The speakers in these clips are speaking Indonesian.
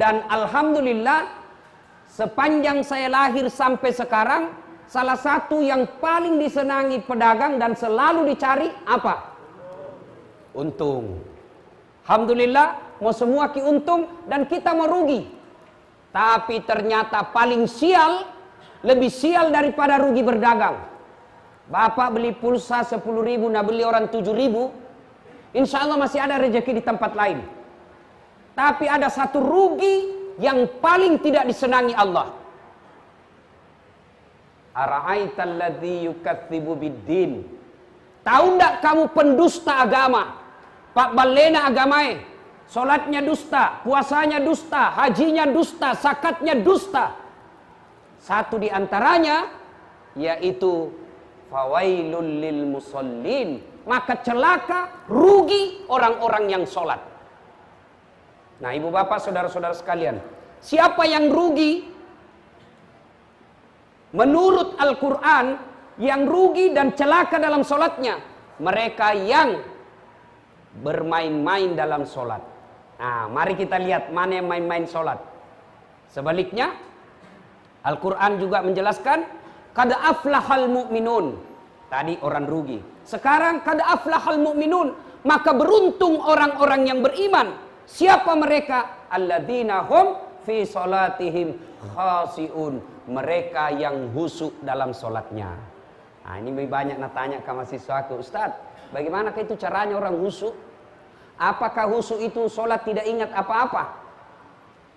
Dan alhamdulillah, sepanjang saya lahir sampai sekarang, salah satu yang paling disenangi pedagang dan selalu dicari apa? Untung. Alhamdulillah, mau semua ki untung dan kita mau rugi. Tapi ternyata paling sial, lebih sial daripada rugi berdagang. Bapak beli pulsa 10.000, nah beli orang 7.000, insya Allah masih ada rezeki di tempat lain. Tapi ada satu rugi yang paling tidak disenangi Allah. Ara'aital ladzi yukadzibu biddin. Tahu enggak kamu pendusta agama? Pak balena agamae, salatnya dusta, puasanya dusta, hajinya dusta, zakatnya dusta. Satu di antaranya yaitu fawailul lil musallin, maka celaka, rugi orang-orang yang sholat. Nah, ibu bapak, saudara-saudara sekalian, siapa yang rugi? Menurut Al-Quran, yang rugi dan celaka dalam sholatnya mereka yang bermain-main dalam sholat. Nah, mari kita lihat mana yang main-main sholat. Sebaliknya, Al-Quran juga menjelaskan, qad aflahal mu'minun. Tadi orang rugi. Sekarang qad aflahal mu'minun, maka beruntung orang-orang yang beriman. Siapa mereka? Alladzina hum fi salatihim khasiun. Mereka yang husuk dalam sholatnya. Nah, ini banyak nak tanya ke mahasiswaku, Ustaz, bagaimana itu caranya orang husuk? Apakah husuk itu sholat tidak ingat apa-apa?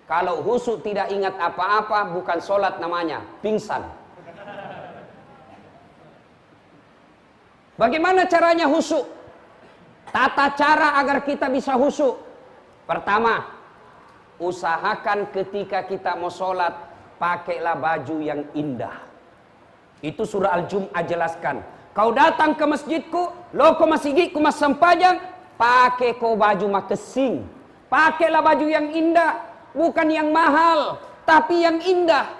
Kalau husuk tidak ingat apa-apa, bukan sholat namanya, pingsan. Bagaimana caranya husuk? Tata cara agar kita bisa husuk. Pertama, usahakan ketika kita mau sholat, pakailah baju yang indah. Itu surah Al-Jum'ah jelaskan. Kau datang ke masjidku, lo ko masigi ku mas sampajang, pakai kau baju makesing. Pakailah baju yang indah, bukan yang mahal, tapi yang indah.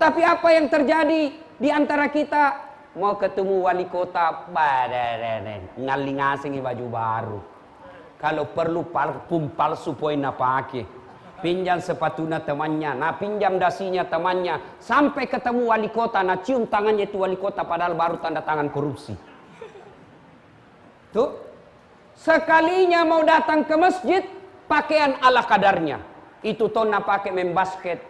Tapi apa yang terjadi di antara kita? Mau ketemu wali kota, ngaling ngasing baju baru. Kalau perlu parfum palsu poin na pakai. Pinjam sepatunya temannya, nah pinjam dasinya temannya. Sampai ketemu wali kota, nah cium tangannya itu wali kota padahal baru tanda tangan korupsi. Tuh, sekalinya mau datang ke masjid, pakaian ala kadarnya. Itu tonna pakai main basket.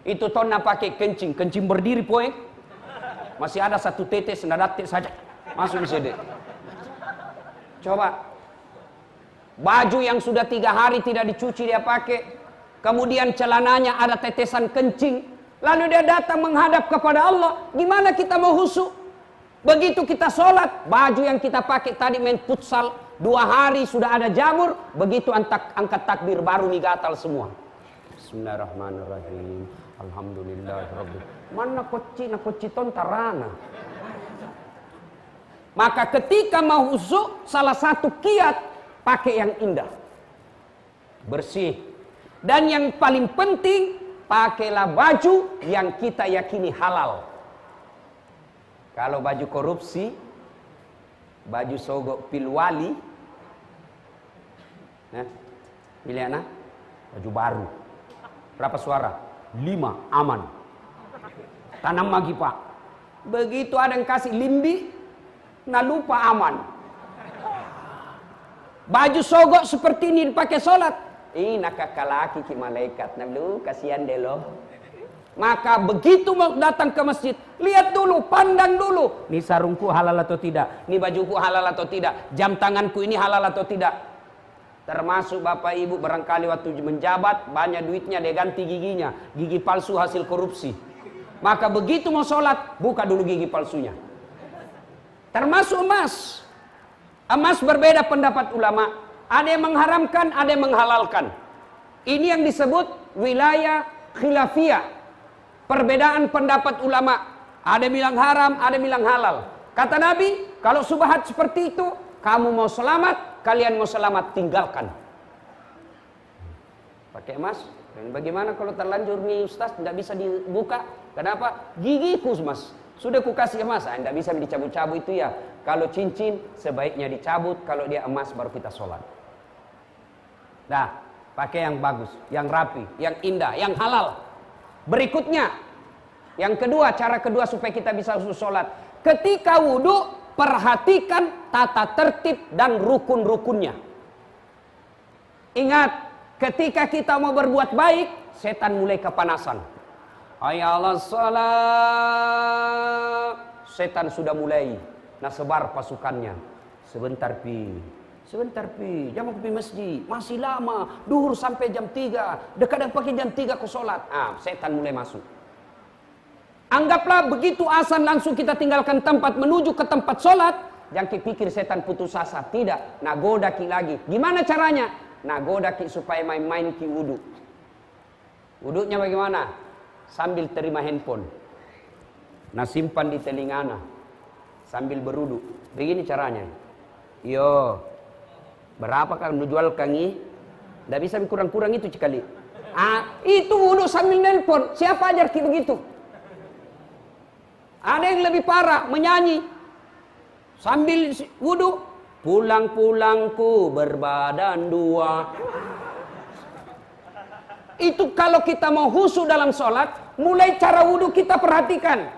Itu tonna pakai kencing berdiri poin. Masih ada satu tetes, detik saja masuk di sini. Coba. Baju yang sudah 3 hari tidak dicuci dia pakai. Kemudian celananya ada tetesan kencing. Lalu dia datang menghadap kepada Allah. Gimana kita mau husuk? Begitu kita sholat, baju yang kita pakai tadi main futsal 2 hari sudah ada jamur. Begitu angkat takbir baru nih gatal semua. Bismillahirrahmanirrahim. Alhamdulillahirabbil. Mana koci ton tarana. Maka ketika mau husuk, salah satu kiat pakai yang indah, bersih. Dan yang paling penting, pakailah baju yang kita yakini halal. Kalau baju korupsi, baju sogok pilwali, pilih anak, baju baru. Berapa suara? 5, aman. Tanam lagi pak. Begitu ada yang kasih limbi, nah lupa aman. Baju sogok seperti ini dipakai sholat. Nakakalaki ki malaikat. Nah kasihan deh lo. Maka begitu mau datang ke masjid, lihat dulu, pandang dulu. Ini sarungku halal atau tidak? Ini bajuku halal atau tidak? Jam tanganku ini halal atau tidak? Termasuk bapak ibu barangkali waktu menjabat, banyak duitnya dia ganti giginya. Gigi palsu hasil korupsi. Maka begitu mau sholat, buka dulu gigi palsunya. Termasuk emas. Emas berbeda pendapat ulama. Ada yang mengharamkan, ada yang menghalalkan. Ini yang disebut wilayah khilafiyah. Perbedaan pendapat ulama. Ada yang bilang haram, ada yang bilang halal. Kata Nabi, kalau subhat seperti itu, kamu mau selamat, kalian mau selamat, tinggalkan. Pakai emas. Dan bagaimana kalau terlanjur nih Ustaz, tidak bisa dibuka? Kenapa? Gigiku mas. Sudah ku kasih emas, tidak bisa dicabut-cabut itu ya. Kalau cincin sebaiknya dicabut, kalau dia emas baru kita sholat. Nah, Pakai yang bagus, yang rapi, yang indah, yang halal. Berikutnya, yang kedua, cara kedua supaya kita bisa sholat. Ketika wudhu, perhatikan tata tertib dan rukun-rukunnya. Ingat, ketika kita mau berbuat baik, setan mulai kepanasan. Hayya 'alas shalah. Setan sudah mulai sebar pasukannya. Sebentar pi, jam mau pergi masjid, masih lama, duhur sampai jam 3, dekat pakai jam 3 ke sholat. Setan mulai masuk. Anggaplah begitu azan langsung kita tinggalkan tempat menuju ke tempat sholat, jangan pikir setan putus asa, tidak, nagoda ki lagi. Gimana caranya? Nagoda ki supaya main-main ki wudhu. Wudhunya bagaimana? Sambil terima handphone, simpan di telingana, sambil berwudhu. Begini caranya. Yo. Berapa kan jual kangi? Tidak bisa kurang-kurang itu sekali. Itu wudhu sambil nelpon. Siapa ajar kita begitu? Ada yang lebih parah, menyanyi sambil wudhu. Pulang-pulangku berbadan dua. Itu kalau kita mau khusyuk dalam sholat, mulai cara wudhu kita perhatikan.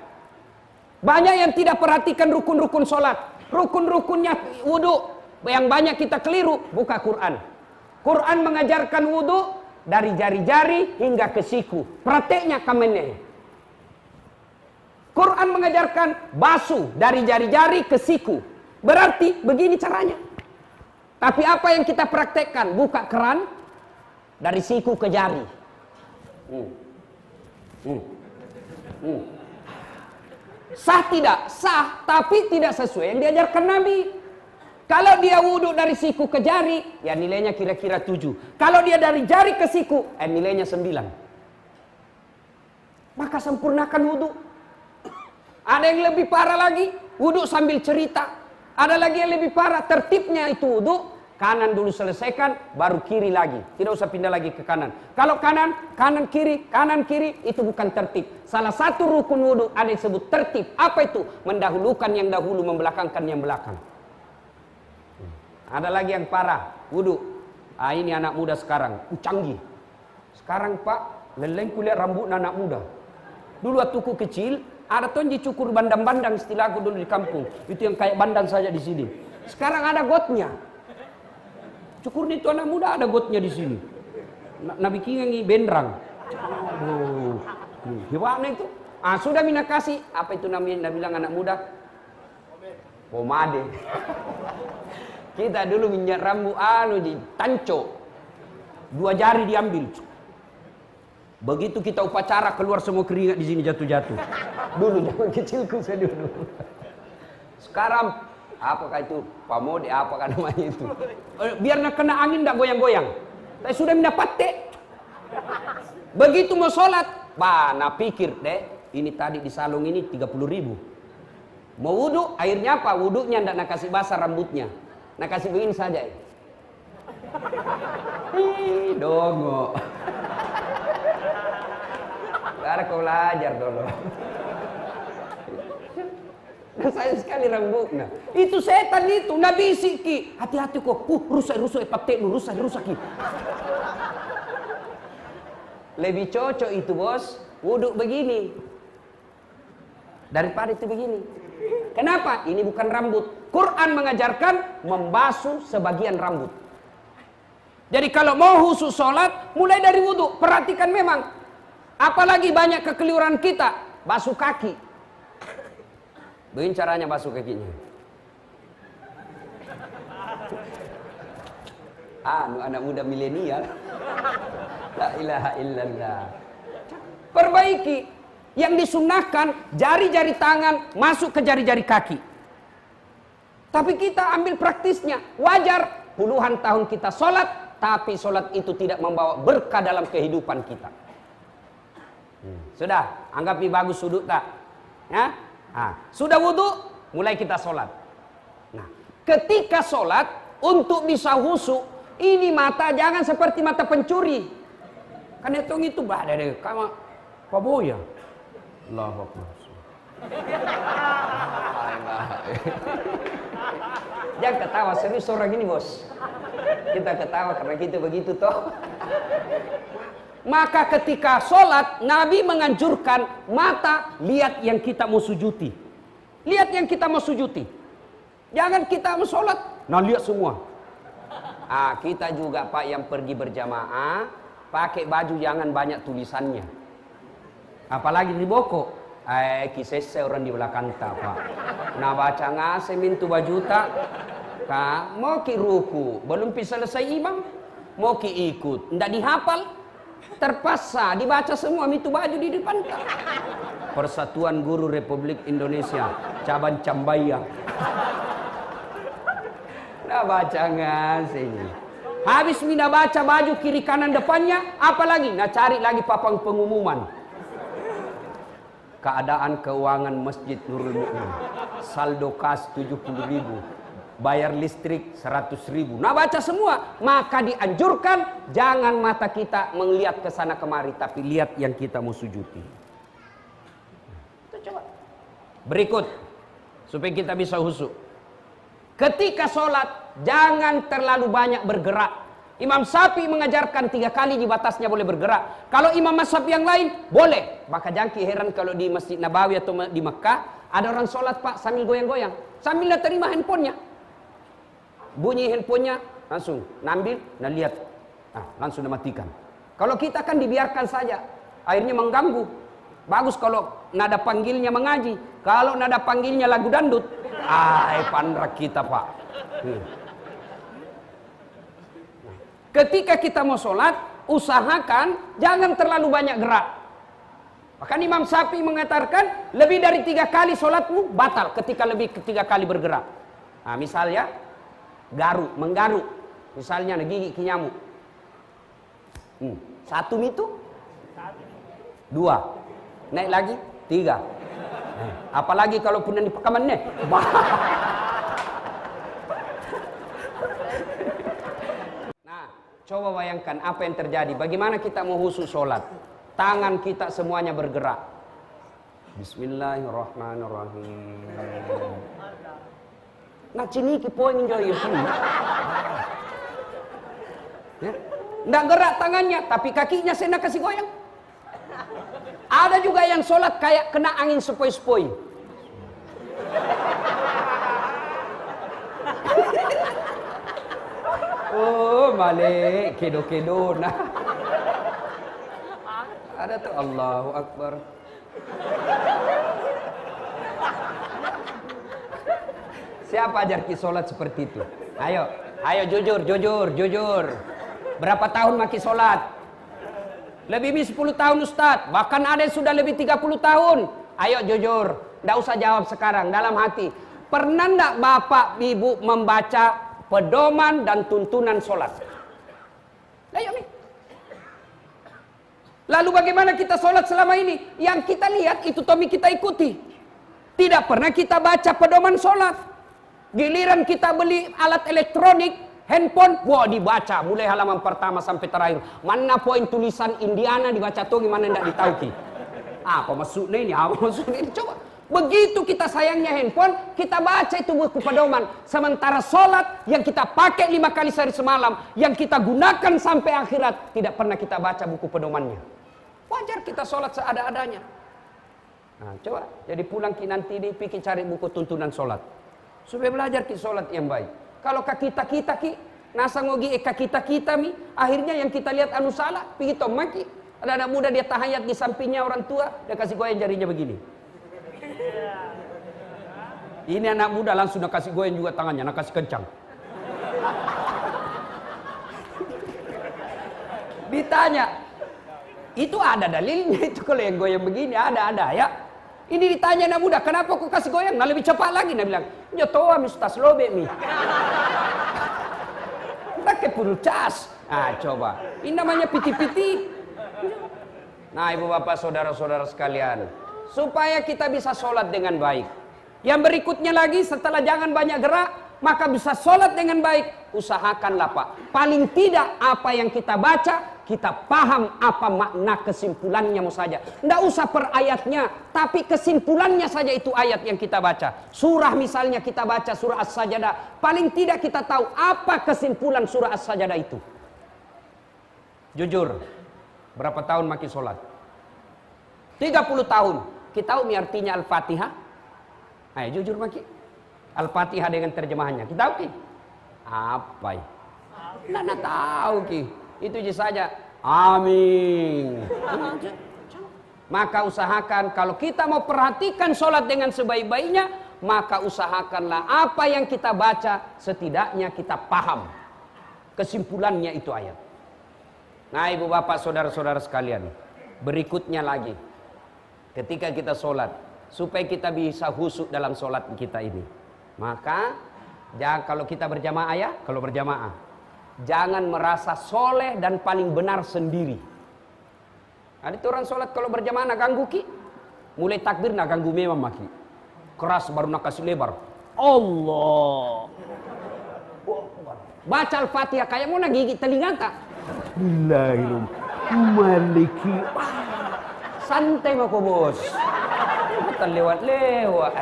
Banyak yang tidak perhatikan rukun-rukun sholat. Rukun-rukunnya wudhu yang banyak kita keliru, buka Quran. Quran mengajarkan wudhu dari jari-jari hingga ke siku. Prakteknya kamene. Quran mengajarkan basuh dari jari-jari ke siku. Berarti begini caranya. Tapi apa yang kita praktekkan? Buka keran dari siku ke jari. Sah tidak? Sah, tapi tidak sesuai yang diajarkan Nabi. Kalau dia wudhu dari siku ke jari, ya nilainya kira-kira 7. Kalau dia dari jari ke siku, nilainya 9. Maka sempurnakan wudhu. Ada yang lebih parah lagi, wudhu sambil cerita. Ada lagi yang lebih parah, tertibnya itu wudhu. Kanan dulu selesaikan, baru kiri lagi. Tidak usah pindah lagi ke kanan. Kalau kanan kiri, itu bukan tertib. Salah satu rukun wudhu ada yang disebut tertib. Apa itu? Mendahulukan yang dahulu, membelakangkan yang belakang. Ada lagi yang parah, wudhu. Ini anak muda sekarang, canggih. Sekarang Pak, leleng kulihat rambut anak muda. Dulu waktu ku kecil, ada tonji cukur bandang-bandang istilahku dulu di kampung. Itu yang kayak bandang saja di sini. Sekarang ada gotnya. Cukur itu anak muda ada gotnya di sini. Nabi kingangi bendrang. Gimana itu? Sudah mina kasih. Apa itu namanya? Nabi bilang anak muda? Pomade. Kita dulu minyak rambut di tanco. 2 jari diambil. Begitu kita upacara keluar semua keringat di sini jatuh-jatuh. Dulu zaman kecilku saya dulu. Sekarang apakah itu pamode apakah namanya itu? Biar nak kena angin enggak goyang-goyang. Saya sudah mendapat. Begitu mau sholat, pikir deh, ini tadi di salung ini 30.000. Mau wudhu, airnya apa? Wudhunya enggak nak kasih basah rambutnya. Nak kasih begini saja. Dongo. Karena kau belajar dulu. Sayang sekali rambutnya. Itu setan itu, Nabi siki. Hati-hati kok. Rusak patek lu, rusak ki. Lebih cocok itu bos, wudhu begini daripada itu begini. Kenapa? Ini bukan rambut. Quran mengajarkan membasuh sebagian rambut. Jadi kalau mau khusyuk sholat, mulai dari wudhu. Perhatikan memang. Apalagi banyak kekeliruan kita, basuh kaki. Begini caranya basuh kakinya. Anak muda milenial. La ilaha illallah. Perbaiki. Yang disunnahkan jari-jari tangan masuk ke jari-jari kaki. Tapi kita ambil praktisnya. Wajar puluhan tahun kita sholat, tapi sholat itu tidak membawa berkah dalam kehidupan kita. Sudah, anggap bagus sudut tak? Ya? Sudah wudhu, mulai kita sholat. Nah, ketika sholat, untuk bisa khusyuk, ini mata jangan seperti mata pencuri. Kan itu badai kama paboya. Allahu Akbar. Jangan ketawa serius orang ini bos. Kita ketawa karena kita begitu toh. Maka ketika sholat, Nabi menganjurkan mata lihat yang kita mau sujudi. Lihat yang kita mau sujudi. Jangan kita mau sholat, nah lihat semua. Kita juga Pak yang pergi berjamaah, pakai baju jangan banyak tulisannya. Apalagi di boko. Kisah orang di belakang tak Pak. Nah baca ngase mintu baju tak. Kak, mau ki ruku, belum selesai imam, mau ki ikut, ndak dihafal. Terpaksa dibaca semua itu baju di depan. Persatuan Guru Republik Indonesia Cabang Cambaya. Nah baca ngasih. Habis mina baca baju kiri kanan depannya, apalagi? Nah cari lagi papan pengumuman. Keadaan keuangan Masjid Nurul Mukmin. Saldo kas 70.000. Bayar listrik 100.000. Nah baca semua. Maka dianjurkan jangan mata kita melihat ke sana kemari, tapi lihat yang kita mau sujudi. Kita coba. Berikut supaya kita bisa khusyuk. Ketika sholat jangan terlalu banyak bergerak. Imam Syafi'i mengajarkan 3 kali di batasnya boleh bergerak. Kalau imam mazhab yang lain boleh. Maka jangki heran kalau di Masjid Nabawi atau di Mekah ada orang sholat Pak sambil goyang-goyang, sambil dia terima handphonenya. Bunyi handphonenya langsung nambil, nah lihat, langsung dimatikan. Kalau kita kan dibiarkan saja, akhirnya mengganggu. Bagus kalau nada panggilnya mengaji, kalau nada panggilnya lagu dandut, pandrak kita Pak. Ketika kita mau sholat, usahakan jangan terlalu banyak gerak. Bahkan Imam Syafi'i mengatakan lebih dari 3 kali sholatmu batal ketika lebih ke 3 kali bergerak. Nah, misalnya menggaruk, misalnya gigi nyamuk. 1 itu, 2, naik lagi 3. Apalagi kalau punya di pekamannya. Nah, coba bayangkan apa yang terjadi. Bagaimana kita mau khusyuk sholat? Tangan kita semuanya bergerak. Bismillahirrahmanirrahim. Nah sini ki poin enjoy ya. Nggak gerak tangannya, tapi kakinya saya kasih goyang. Ada juga yang sholat kayak kena angin sepoi-sepoi. Oh balik kedo-kedo nah. Ada tuh Allahu Akbar. Siapa ajar ki sholat seperti itu? Ayo jujur. Berapa tahun maki sholat? Lebih 10 tahun Ustadz. Bahkan ada yang sudah lebih 30 tahun. Ayo jujur. Nggak usah jawab sekarang, dalam hati. Pernah nggak bapak ibu membaca pedoman dan tuntunan sholat? Ayo nih. Lalu bagaimana kita sholat selama ini? Yang kita lihat itu Tommy kita ikuti. Tidak pernah kita baca pedoman sholat. Giliran kita beli alat elektronik, handphone, wah dibaca mulai halaman pertama sampai terakhir. Mana poin tulisan Indiana dibaca tuh gimana ndak ditauki. Apa maksudnya ini? Apa maksudnya ini? Coba. Begitu kita sayangnya handphone, kita baca itu buku pedoman. Sementara sholat yang kita pakai 5 kali sehari semalam, yang kita gunakan sampai akhirat, tidak pernah kita baca buku pedomannya. Wajar kita sholat seada-adanya. Nah, coba. Jadi pulang ki nanti ini pikir cari buku tuntunan sholat. Supaya belajar ki sholat yang baik. Kalau kita ki, nasa ngogi kita mi, akhirnya yang kita lihat anu salah, pergi tomaki. Ada anak muda dia tahayat di sampingnya orang tua, dia kasih goyang jarinya begini. Ini anak muda langsung nak kasih goyang juga tangannya, nak kasih kencang. Ditanya, itu ada dalilnya itu kalau yang goyang begini ada ya. Ini ditanya anak muda, kenapa kau kasih goyang? Nah lebih cepat lagi, dia bilang, ya toa mistas lobe mi. Pakai puru cas. Coba, ini namanya piti-piti. Nah ibu bapak saudara-saudara sekalian, supaya kita bisa sholat dengan baik. Yang berikutnya lagi setelah jangan banyak gerak, maka bisa sholat dengan baik. Usahakanlah Pak, paling tidak apa yang kita baca, kita paham apa makna kesimpulannya mau saja. Nggak usah per ayatnya, tapi kesimpulannya saja itu ayat yang kita baca. Surah misalnya kita baca surah As-Sajdah, paling tidak kita tahu apa kesimpulan surah As-Sajdah itu. Jujur, berapa tahun maki sholat? 30 tahun. Kita tahu mi artinya Al-Fatihah? Ayo jujur maki. Al-Fatihah dengan terjemahannya. Kita tahu ki? Apa ya? Nggak tahu ki. Itu saja. Amin. Maka usahakan kalau kita mau perhatikan sholat dengan sebaik-baiknya, maka usahakanlah apa yang kita baca setidaknya kita paham. Kesimpulannya itu ayat. Nah ibu bapak saudara-saudara sekalian, berikutnya lagi. Ketika kita sholat, supaya kita bisa khusyuk dalam sholat kita ini, maka jangan kalau kita berjamaah ya, kalau berjamaah, jangan merasa soleh dan paling benar sendiri. Ada orang sholat kalau berjamaah nak ganggu ki, mulai takbir nak ganggu memang maki, keras baru nak kasih lebar. Allah, baca Al-Fatihah kayak mau nak gigit telinga tak? Bismillahirrahmanirrahim. Santai mako bos. Bukan lewat-lewat.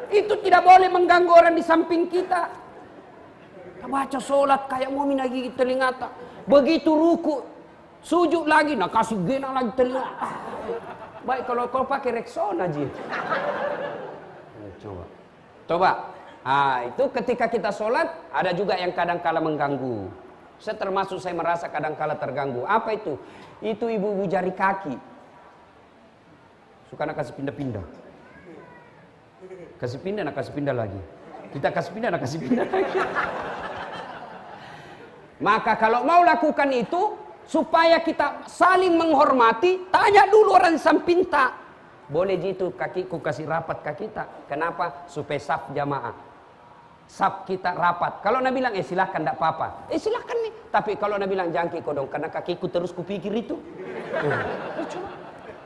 Itu tidak boleh mengganggu orang di samping kita. Kita baca sholat kayak mau minta gigit telinga tak. Begitu ruku, sujud lagi, nak kasih gena lagi telinga. Baik kalau kau pakai Rexona aja. Coba. Itu ketika kita sholat, ada juga yang kadang-kala mengganggu. Saya termasuk saya merasa kadang-kala terganggu. Apa itu? Itu ibu-ibu jari kaki. Suka nak kasih pindah-pindah. Kasih pindah, nak kasih pindah lagi. Kita kasih pindah, nak kasih pindah lagi. Maka kalau mau lakukan itu, supaya kita saling menghormati, tanya dulu orang samping tak. Boleh gitu kakiku kasih rapat kaki tak. Kenapa? Supaya saf jamaah. Saf kita rapat. Kalau Nabi bilang, silahkan tidak apa-apa. Silahkan nih. Tapi kalau Nabi bilang, jangan kiko dong. Karena kakiku terus kupikir itu.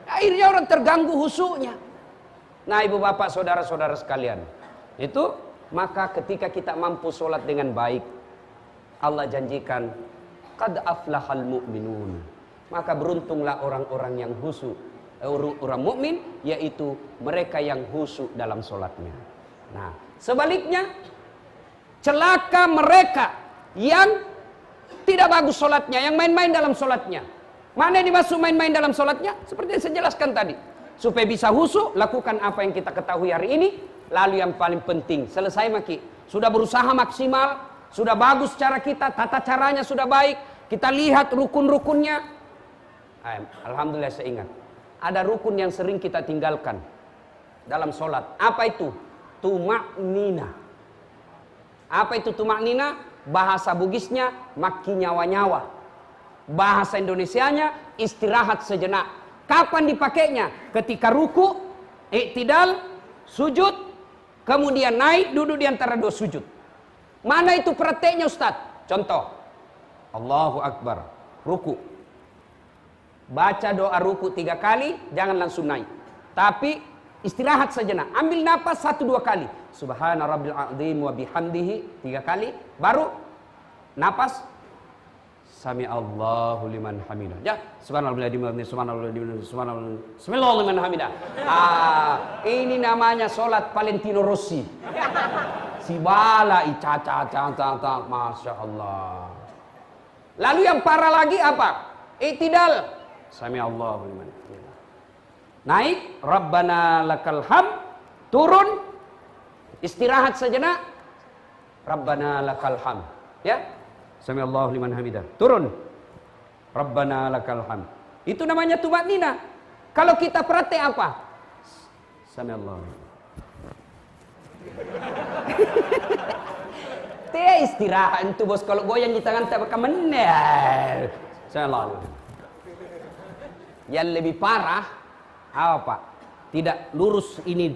Akhirnya orang terganggu khusyuknya. Nah ibu bapak saudara-saudara sekalian. Itu maka ketika kita mampu sholat dengan baik, Allah janjikan, qad aflahal mu'minun. Maka beruntunglah orang-orang yang khusyuk. Orang mukmin, yaitu mereka yang khusyuk dalam sholatnya. Nah sebaliknya, celaka mereka yang tidak bagus sholatnya, yang main-main dalam sholatnya. Mana yang dimaksud main-main dalam sholatnya? Seperti yang saya jelaskan tadi. Supaya bisa khusyuk, lakukan apa yang kita ketahui hari ini. Lalu yang paling penting, selesai maki. Sudah berusaha maksimal, sudah bagus cara kita, tata caranya sudah baik. Kita lihat rukun-rukunnya. Alhamdulillah saya ingat. Ada rukun yang sering kita tinggalkan dalam sholat. Apa itu? Tuma'nina. Apa itu tuma'nina? Bahasa Bugisnya maki nyawa-nyawa. Bahasa Indonesianya istirahat sejenak. Kapan dipakainya? Ketika ruku, iktidal, sujud, kemudian naik duduk di antara dua sujud. Mana itu prakteknya Ustaz? Contoh. Allahu Akbar. Ruku. Baca doa ruku 3 kali, jangan langsung naik. Tapi istirahat sejenak. Ambil napas 1-2 kali. Subhana rabbil azim wa bihamdihi 3 kali. Baru napas. Sami Allahu liman hamidah. Ya, subhanallah liman hamidah. Ini namanya solat Valentino Rossi. Si bala masya Allah. Lalu yang parah lagi apa? Iktidal. Sami Allahu liman hamidah. Naik, Rabbana lakal hamd. Turun, istirahat sejenak, Rabbana lakal hamd. Ya. Sami Allahu liman hamidah. Turun. Rabbana lakal hamd. Itu namanya tuma'nina. Kalau kita praktek apa? Sami Allah. Teh istirahat itu bos, kalau goyang di tangan tak bakal menel. Sami Allah. Yang lebih parah apa? Tidak lurus ini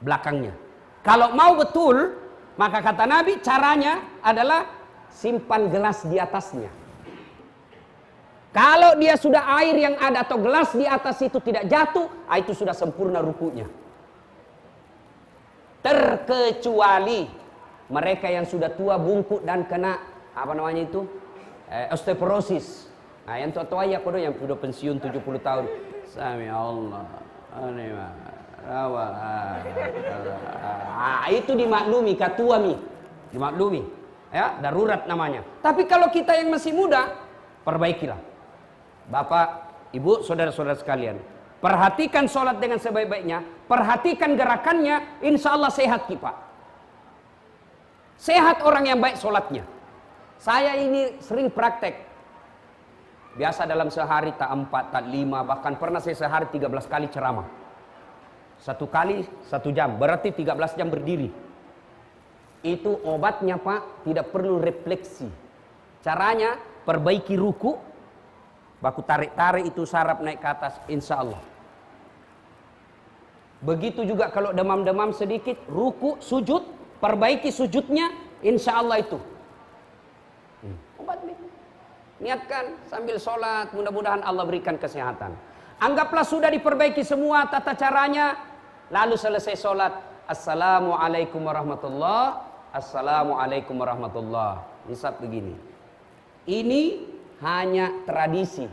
belakangnya. Kalau mau betul, maka kata Nabi caranya adalah simpan gelas di atasnya. Kalau dia sudah air yang ada atau gelas di atas itu tidak jatuh, itu sudah sempurna rukunya. Terkecuali mereka yang sudah tua bungkuk dan kena apa namanya itu? Osteoporosis. Nah, yang tua-tua ya kodo yang sudah pensiun 70 tahun. Sami Allah. Itu dimaklumi katua mi. Dimaklumi. Ya, darurat namanya. Tapi kalau kita yang masih muda, perbaikilah. Bapak, Ibu, saudara-saudara sekalian, perhatikan sholat dengan sebaik-baiknya, perhatikan gerakannya, insya Allah sehat kita. Sehat orang yang baik sholatnya. Saya ini sering praktek. Biasa dalam sehari tak 4, tak 5, bahkan pernah saya sehari 13 kali ceramah. 1 kali 1 jam, berarti 13 jam berdiri. Itu obatnya Pak, tidak perlu refleksi. Caranya, perbaiki ruku, baku tarik-tarik itu saraf naik ke atas, insya Allah. Begitu juga kalau demam-demam sedikit, ruku, sujud, perbaiki sujudnya, insya Allah itu. Obat nih. Niatkan sambil sholat, mudah-mudahan Allah berikan kesehatan. Anggaplah sudah diperbaiki semua tata caranya, lalu selesai sholat, Assalamualaikum warahmatullah, Assalamualaikum warahmatullah. Hisab begini. Ini hanya tradisi,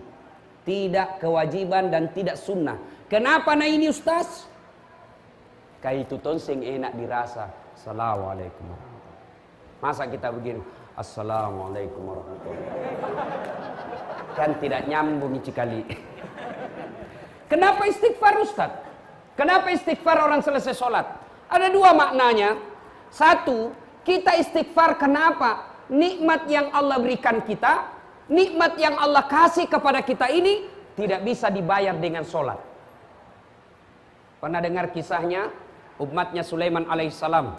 tidak kewajiban dan tidak sunnah. Kenapa nah ini Ustaz? Kayak itu tonseng enak dirasa. Assalamualaikum warahmatullah. Masa kita begini? Assalamualaikum warahmatullah. Kan tidak nyambung sekali. Kenapa istighfar Ustaz? Kenapa istighfar orang selesai sholat? Ada 2 maknanya. 1, kita istighfar kenapa? Nikmat yang Allah berikan kita, nikmat yang Allah kasih kepada kita ini tidak bisa dibayar dengan sholat. Pernah dengar kisahnya? Umatnya Sulaiman alaihissalam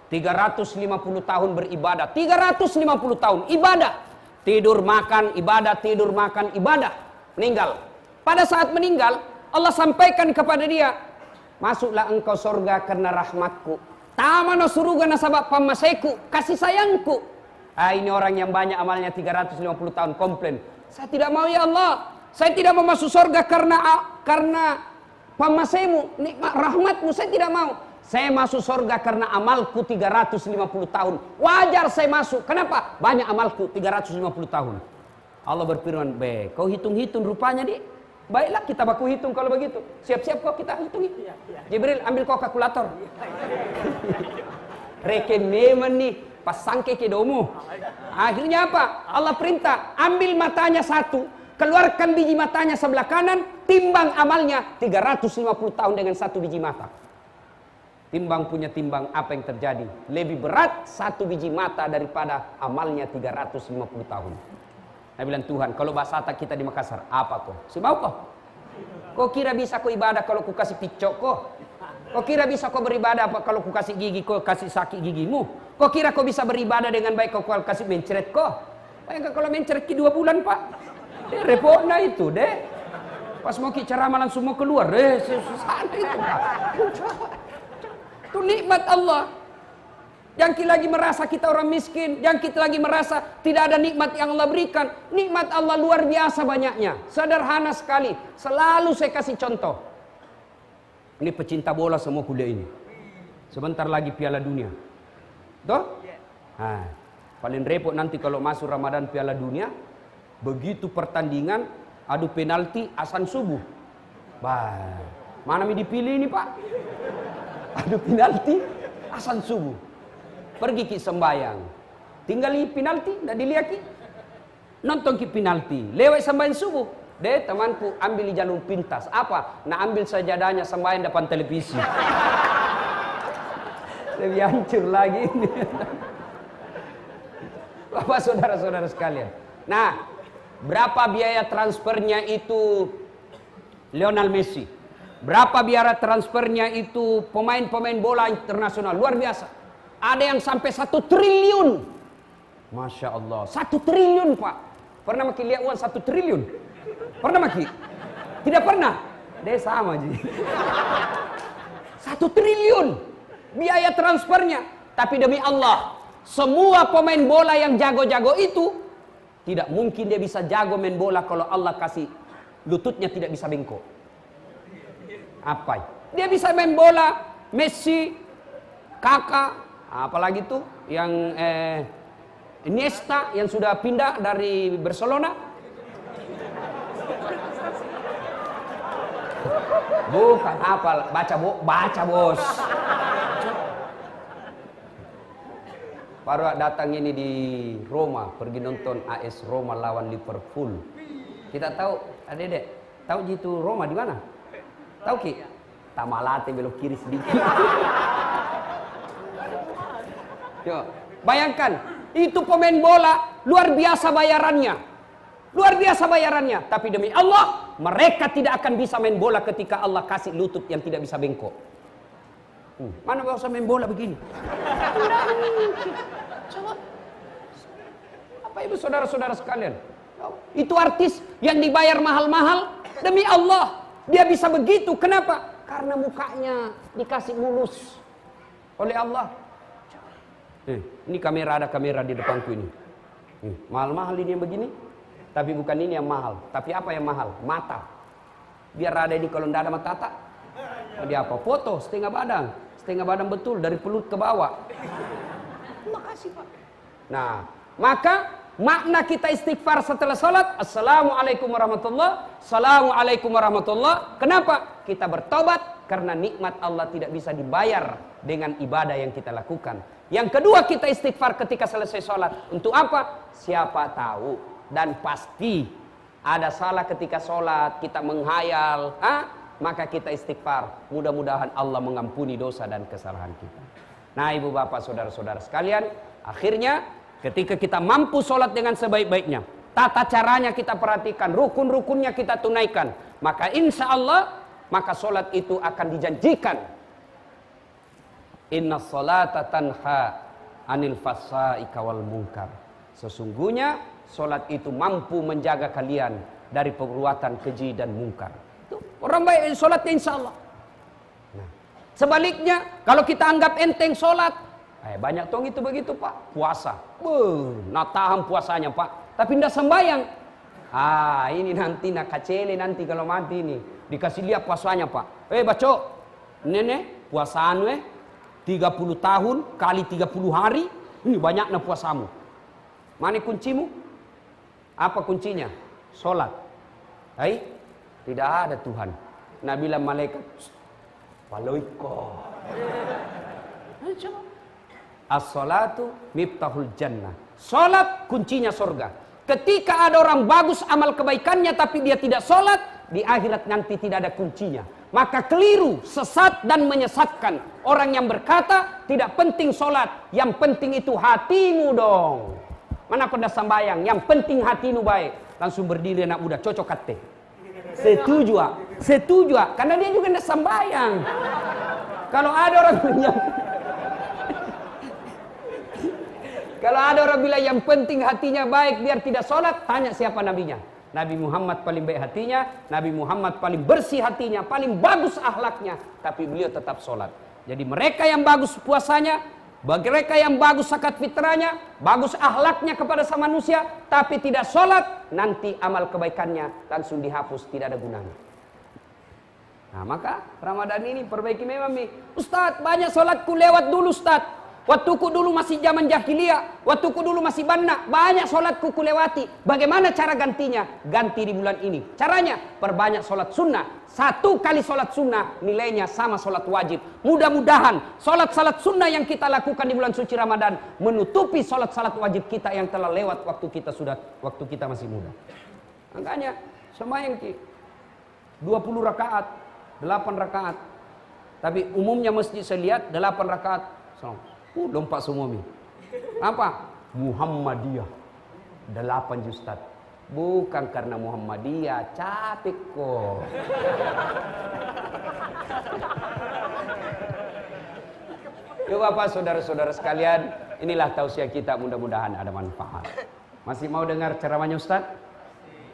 350 tahun beribadah. 350 tahun ibadah. Tidur makan ibadah, tidur makan ibadah. Meninggal. Pada saat meninggal, Allah sampaikan kepada dia, masuklah engkau surga karena rahmatku. Tamana suruga nasabak pamaseku, kasih sayangku. Ini orang yang banyak amalnya 350 tahun komplain. Saya tidak mau ya Allah. Saya tidak mau masuk surga karena pamasemu, nikmat rahmatmu, saya tidak mau. Saya masuk surga karena amalku 350 tahun. Wajar saya masuk. Kenapa? Banyak amalku 350 tahun. Allah berfirman, kau hitung-hitung rupanya di. Baiklah kita baku hitung kalau begitu. Siap-siap kok kita hitung. Jibril ambil kau kalkulator. Rekenemen nih, pasang ke domo. Akhirnya apa? Allah perintah, ambil matanya 1, keluarkan biji matanya sebelah kanan, timbang amalnya 350 tahun dengan 1 biji mata. Timbang punya timbang, apa yang terjadi? Lebih berat 1 biji mata daripada amalnya 350 tahun. Nabi bilang, Tuhan, kalau bahasa kita di Makassar, apa kok? Si mau kok? Kok kira bisa kok ibadah kalau ku kasih picok kok? Kok kira bisa kok beribadah apa kalau ku kasih gigi kok kasih sakit gigimu? Kok kira kok bisa beribadah dengan baik kok kasih mencret kok? Bayangkan kalau mencret 2 bulan Pak. Repotnya itu deh. Pas mau ceramah langsung mau keluar. Susah itu Pak. Itu nikmat Allah. Yang kita lagi merasa kita orang miskin, yang kita lagi merasa tidak ada nikmat yang Allah berikan. Nikmat Allah luar biasa banyaknya, sederhana sekali. Selalu saya kasih contoh. Ini pecinta bola semua kuliah ini. Sebentar lagi Piala Dunia. Toh? Paling repot nanti kalau masuk Ramadan Piala Dunia, begitu pertandingan, adu penalti, azan subuh. Mana yang dipilih ini Pak? Adu penalti, azan subuh. Pergi ki sembayang, tinggal penalti, tidak dilihat ki, nonton ki penalti, lewat sembahyang subuh, deh temanku ambil jalur pintas, apa? Nah ambil sajadahnya sembahyang depan televisi, lebih hancur lagi ini. Bapak saudara-saudara sekalian, nah berapa biaya transfernya itu Lionel Messi? Berapa biaya transfernya itu pemain-pemain bola internasional luar biasa? Ada yang sampai 1 triliun. Masya Allah. 1 triliun Pak. Pernah Maki lihat uang 1 triliun? Pernah Maki? Tidak pernah? Dia sama Ji. 1 triliun. Biaya transfernya. Tapi demi Allah, semua pemain bola yang jago-jago itu, tidak mungkin dia bisa jago main bola kalau Allah kasih lututnya tidak bisa bengkok. Apa? Dia bisa main bola, Messi, Kakak, apalagi tuh yang Iniesta yang sudah pindah dari Barcelona. Bukan apa, baca bos. baru datang ini di Roma, pergi nonton AS Roma lawan Liverpool. Kita tahu, adek-adek, tahu gitu Roma di mana? Tahu Ki? Tamalate belok kiri sedikit. Yo, bayangkan, itu pemain bola luar biasa bayarannya. Luar biasa bayarannya, tapi demi Allah, mereka tidak akan bisa main bola ketika Allah kasih lutut yang tidak bisa bengkok. Mana bisa main bola begini? Coba. Apa ibu saudara-saudara sekalian? Itu artis yang dibayar mahal-mahal demi Allah. Dia bisa begitu. Kenapa? Karena mukanya dikasih mulus oleh Allah. Ini kamera, ada kamera di depanku ini. Mahal-mahal ini yang begini. Tapi bukan ini yang mahal. Tapi apa yang mahal? Mata. Biar ada ini kalau tidak ada mata tak. Dia apa? Foto setengah badan. Setengah badan betul dari pelut ke bawah. Makasih Pak. Nah, maka makna kita istighfar setelah sholat, Assalamualaikum warahmatullah, Assalamualaikum warahmatullah. Kenapa? Kita bertobat karena nikmat Allah tidak bisa dibayar dengan ibadah yang kita lakukan. Yang kedua, kita istighfar ketika selesai sholat. Untuk apa? Siapa tahu dan pasti ada salah ketika sholat, kita menghayal, maka kita istighfar. Mudah-mudahan Allah mengampuni dosa dan kesalahan kita. Nah, ibu bapak saudara-saudara sekalian, akhirnya ketika kita mampu sholat dengan sebaik-baiknya, tata caranya kita perhatikan, rukun-rukunnya kita tunaikan, maka insya Allah, maka sholat itu akan dijanjikan. Inna sholata tanha anil fassaika wal munkar. Sesungguhnya sholat itu mampu menjaga kalian dari perbuatan keji dan mungkar. Itu orang baik sholatnya insya Allah. Nah, sebaliknya kalau kita anggap enteng sholat, banyak tong itu begitu Pak. Puasa, nak tahan puasanya Pak, tapi tidak sembahyang. Ini nanti nak kacele nanti kalau mati ini dikasih lihat puasanya Pak. Baco, nenek puasaan 30 tahun kali 30 hari, ini banyaknya puasamu. Mana kuncimu? Apa kuncinya? Sholat. Tidak ada Tuhan. Nabi bilang malaikat, walaiko. As-sholatu miftahul jannah. Sholat kuncinya surga. Ketika ada orang bagus amal kebaikannya tapi dia tidak sholat, di akhirat nanti tidak ada kuncinya. Maka keliru, sesat dan menyesatkan orang yang berkata tidak penting sholat, yang penting itu hatimu dong. Mana kau dah sambayang, yang penting hatimu baik. Langsung berdiri anak muda, cocok kate. Setuju, setuju, karena dia juga dah sambayang. Kalau ada orang yang kalau ada orang bilang yang penting hatinya baik biar tidak sholat, tanya siapa nabinya. Nabi Muhammad paling baik hatinya, Nabi Muhammad paling bersih hatinya, paling bagus akhlaknya, tapi beliau tetap sholat. Jadi mereka yang bagus puasanya, bagi mereka yang bagus zakat fitrahnya, bagus akhlaknya kepada sama manusia, tapi tidak sholat, nanti amal kebaikannya langsung dihapus, tidak ada gunanya. Nah maka Ramadan ini perbaiki memang nih. Ustadz, banyak sholatku lewat dulu Ustadz. Waktuku dulu masih zaman jahiliyah, waktuku dulu masih banna, banyak sholatku kulewati. Bagaimana cara gantinya? Ganti di bulan ini. Caranya, perbanyak sholat sunnah. 1 kali sholat sunnah, nilainya sama sholat wajib. Mudah-mudahan sholat-sholat sunnah yang kita lakukan di bulan suci Ramadan menutupi sholat-sholat wajib kita yang telah lewat waktu kita masih muda. Makanya, sembahyang 20 rakaat, 8 rakaat. Tapi umumnya masjid saya lihat 8 rakaat. Lompat semua mi. Apa? Muhammadiyah 8 Ustaz. Bukan karena Muhammadiyah, capek kok. Yuk Bapak, saudara-saudara sekalian, inilah tausiah kita, mudah-mudahan ada manfaat. Masih mau dengar ceramahnya Ustaz?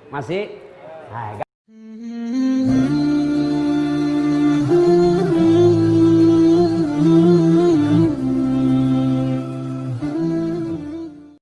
Masih? Nah,